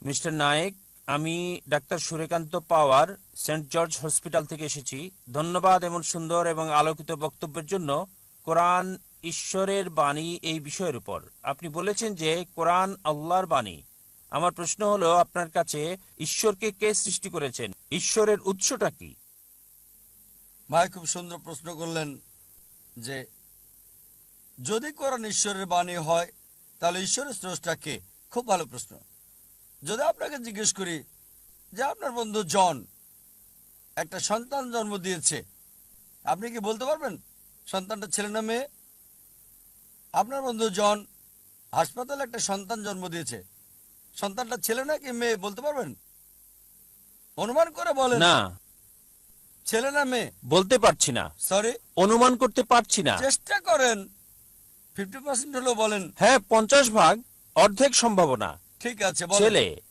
Mister Naik, আমি doctor Surekant পাওয়ার Saint George hospital থেকে এসেছি। ধন্যবাদ এমন সুন্দর এবং আলোকিত বক্তব্যের জন্য। কোরআন ঈশ্বরের বাণী এই বিষয়ের উপর আপনি বলেছেন যে কোরআন আল্লাহর বাণী। আমার প্রশ্ন হলো, আপনার কাছে ঈশ্বরকে কে সৃষ্টি করেছেন? ঈশ্বরের উৎসটা কি? ভাই খুব সুন্দর প্রশ্ন করলেন যে যদি কোরআন ঈশ্বরের বাণী হয় তাহলে ঈশ্বরের স্রষ্টা কে। খুব ভালো প্রশ্ন। যদি আপনাকে জিজ্ঞেস করি যে আপনার বন্ধু জন একটা সন্তান জন্ম দিয়েছে, আপনি কি বলতে পারবেন সন্তানটা ছেলে না মেয়ে? আপনার বন্ধু জন হাসপাতালে একটা সন্তান জন্ম দিয়েছে, সন্তানটা ছেলে নাকি মেয়ে বলতে পারবেন? অনুমান করে বলেন, না, ছেলে না মেয়ে? বলতে পারছি না। সরি, অনুমান করতে পারছি না। চেষ্টা করেন। 50% হলেও বলেন। হ্যাঁ, 50 ভাগ, অর্ধেক সম্ভাবনা। ঠিক আছে, বলেন। ছেলে।